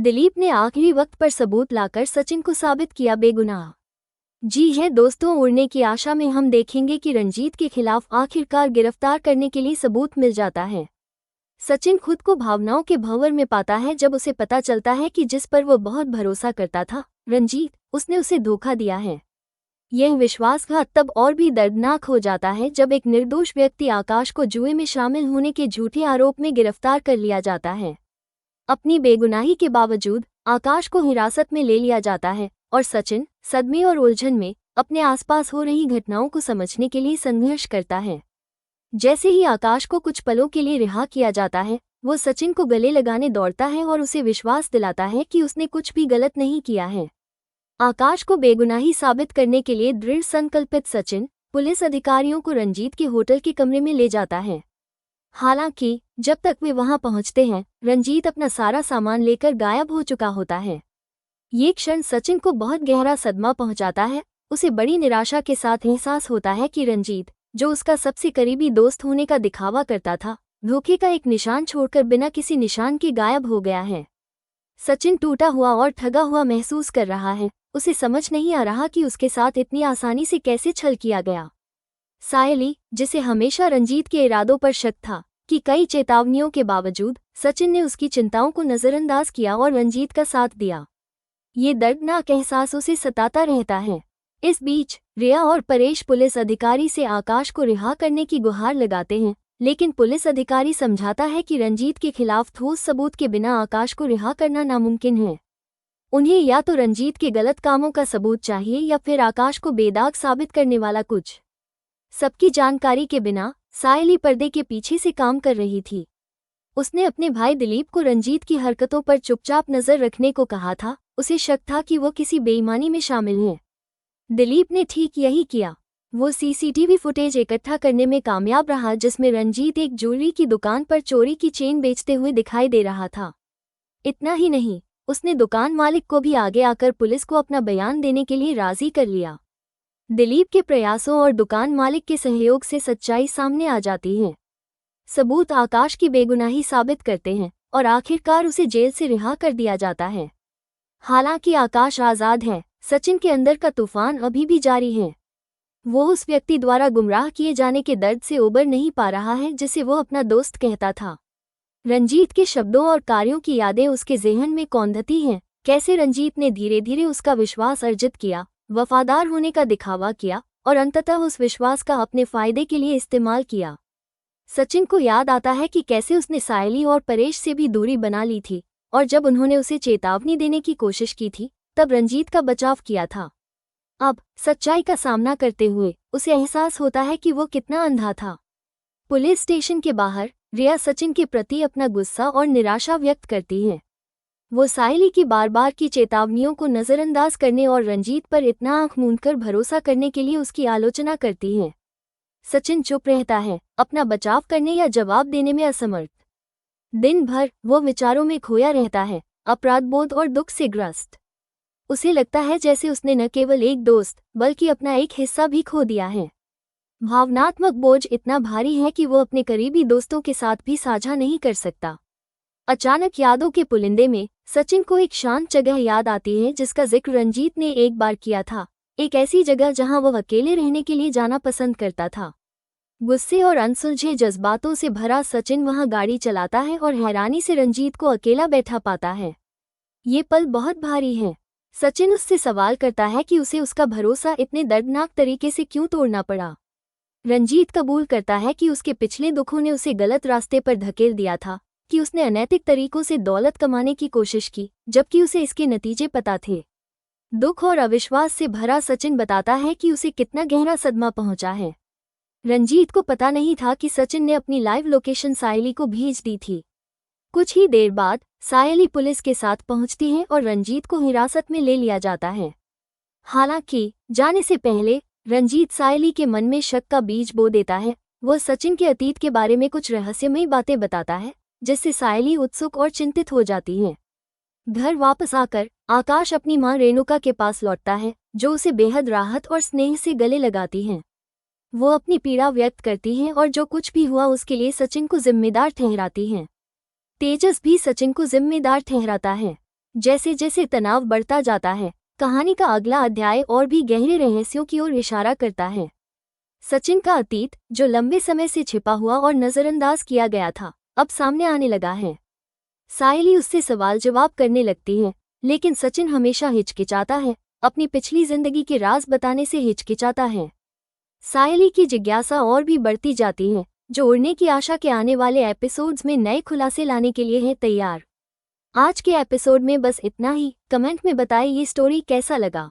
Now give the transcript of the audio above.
दिलीप ने आखिरी वक्त पर सबूत लाकर सचिन को साबित किया बेगुनाह। जी है दोस्तों, उड़ने की आशा में हम देखेंगे कि रंजीत के खिलाफ आखिरकार गिरफ्तार करने के लिए सबूत मिल जाता है। सचिन खुद को भावनाओं के भंवर में पाता है जब उसे पता चलता है कि जिस पर वो बहुत भरोसा करता था, रंजीत, उसने उसे धोखा दिया है। यह विश्वासघात तब और भी दर्दनाक हो जाता है जब एक निर्दोष व्यक्ति आकाश को जुए में शामिल होने के झूठे आरोप में गिरफ्तार कर लिया जाता है। अपनी बेगुनाही के बावजूद आकाश को हिरासत में ले लिया जाता है और सचिन सदमे और उलझन में अपने आसपास हो रही घटनाओं को समझने के लिए संघर्ष करता है। जैसे ही आकाश को कुछ पलों के लिए रिहा किया जाता है, वो सचिन को गले लगाने दौड़ता है और उसे विश्वास दिलाता है कि उसने कुछ भी गलत नहीं किया है। आकाश को बेगुनाही साबित करने के लिए दृढ़ संकल्पित सचिन पुलिस अधिकारियों को रंजीत के होटल के कमरे में ले जाता है। हालांकि जब तक वे वहां पहुंचते हैं, रंजीत अपना सारा सामान लेकर गायब हो चुका होता है। ये क्षण सचिन को बहुत गहरा सदमा पहुंचाता है। उसे बड़ी निराशा के साथ एहसास होता है कि रंजीत, जो उसका सबसे करीबी दोस्त होने का दिखावा करता था, धोखे का एक निशान छोड़कर बिना किसी निशान के गायब हो गया है। सचिन टूटा हुआ और ठगा हुआ महसूस कर रहा है। उसे समझ नहीं आ रहा कि उसके साथ इतनी आसानी से कैसे छल किया गया। सायली, जिसे हमेशा रंजीत के इरादों पर शक था, कि कई चेतावनियों के बावजूद सचिन ने उसकी चिंताओं को नज़रअंदाज किया और रंजीत का साथ दिया। ये दर्दनाक एहसास उसे सताता रहता है। इस बीच रिया और परेश पुलिस अधिकारी से आकाश को रिहा करने की गुहार लगाते हैं, लेकिन पुलिस अधिकारी समझाता है कि रंजीत के खिलाफ ठोस सबूत के बिना आकाश को रिहा करना नामुमकिन है। उन्हें या तो रंजीत के गलत कामों का सबूत चाहिए या फिर आकाश को बेदाग साबित करने वाला कुछ। सबकी जानकारी के बिना सायली पर्दे के पीछे से काम कर रही थी। उसने अपने भाई दिलीप को रंजीत की हरकतों पर चुपचाप नजर रखने को कहा था। उसे शक था कि वो किसी बेईमानी में शामिल है। दिलीप ने ठीक यही किया। वो सीसीटीवी फुटेज इकट्ठा करने में कामयाब रहा जिसमें रंजीत एक ज्वेलरी की दुकान पर चोरी की चेन बेचते हुए दिखाई दे रहा था। इतना ही नहीं, उसने दुकान मालिक को भी आगे आकर पुलिस को अपना बयान देने के लिए राजी कर लिया। दिलीप के प्रयासों और दुकान मालिक के सहयोग से सच्चाई सामने आ जाती है। सबूत आकाश की बेगुनाही साबित करते हैं और आखिरकार उसे जेल से रिहा कर दिया जाता है। हालांकि आकाश आज़ाद है, सचिन के अंदर का तूफान अभी भी जारी है। वो उस व्यक्ति द्वारा गुमराह किए जाने के दर्द से उबर नहीं पा रहा है जिसे वो अपना दोस्त कहता था। रंजीत के शब्दों और कार्यों की यादें उसके ज़हन में कौंधती हैं। कैसे रंजीत ने धीरे धीरे उसका विश्वास अर्जित किया, वफादार होने का दिखावा किया और अंततः उस विश्वास का अपने फायदे के लिए इस्तेमाल किया। सचिन को याद आता है कि कैसे उसने सायली और परेश से भी दूरी बना ली थी और जब उन्होंने उसे चेतावनी देने की कोशिश की थी तब रंजीत का बचाव किया था। अब सच्चाई का सामना करते हुए उसे एहसास होता है कि वो कितना अंधा था। पुलिस स्टेशन के बाहर रिया सचिन के प्रति अपना गुस्सा और निराशा व्यक्त करती है। वो सायली की बार बार की चेतावनियों को नज़रअंदाज करने और रंजीत पर इतना आंख मूंदकर भरोसा करने के लिए उसकी आलोचना करती है। सचिन चुप रहता है, अपना बचाव करने या जवाब देने में असमर्थ। दिन भर वो विचारों में खोया रहता है, अपराधबोध और दुख से ग्रस्त। उसे लगता है जैसे उसने न केवल एक दोस्त बल्कि अपना एक हिस्सा भी खो दिया है। भावनात्मक बोझ इतना भारी है कि वो अपने करीबी दोस्तों के साथ भी साझा नहीं कर सकता। अचानक यादों के पुलिंदे में सचिन को एक शांत जगह याद आती है जिसका जिक्र रंजीत ने एक बार किया था। एक ऐसी जगह जहां वह अकेले रहने के लिए जाना पसंद करता था। गुस्से और अनसुलझे जज्बातों से भरा सचिन वहां गाड़ी चलाता है और हैरानी से रंजीत को अकेला बैठा पाता है। ये पल बहुत भारी है। सचिन उससे सवाल करता है कि उसे उसका भरोसा इतने दर्दनाक तरीके से क्यों तोड़ना पड़ा। रंजीत कबूल करता है कि उसके पिछले दुखों ने उसे गलत रास्ते पर धकेल दिया था, कि उसने अनैतिक तरीकों से दौलत कमाने की कोशिश की जबकि उसे इसके नतीजे पता थे। दुख और अविश्वास से भरा सचिन बताता है कि उसे कितना गहरा सदमा पहुंचा है। रंजीत को पता नहीं था कि सचिन ने अपनी लाइव लोकेशन सायली को भेज दी थी। कुछ ही देर बाद सायली पुलिस के साथ पहुंचती है और रंजीत को हिरासत में ले लिया जाता है। हालांकि जाने से पहले रंजीत सायली के मन में शक का बीज बो देता है। वह सचिन के अतीत के बारे में कुछ रहस्यमयी बातें बताता है जिससे सायली उत्सुक और चिंतित हो जाती है। घर वापस आकर आकाश अपनी मां रेणुका के पास लौटता है, जो उसे बेहद राहत और स्नेह से गले लगाती हैं। वो अपनी पीड़ा व्यक्त करती हैं और जो कुछ भी हुआ उसके लिए सचिन को जिम्मेदार ठहराती हैं। तेजस भी सचिन को जिम्मेदार ठहराता है। जैसे जैसे तनाव बढ़ता जाता है, कहानी का अगला अध्याय और भी गहरे रहस्यों की ओर इशारा करता है। सचिन का अतीत, जो लंबे समय से छिपा हुआ और नजरअंदाज किया गया था, अब सामने आने लगा है। सायली उससे सवाल जवाब करने लगती है, लेकिन सचिन हमेशा हिचकिचाता है, अपनी पिछली जिंदगी के राज बताने से हिचकिचाता है। सायली की जिज्ञासा और भी बढ़ती जाती है, जो उड़ने की आशा के आने वाले एपिसोड्स में नए खुलासे लाने के लिए है तैयार। आज के एपिसोड में बस इतना ही। कमेंट में बताएं ये स्टोरी कैसा लगा।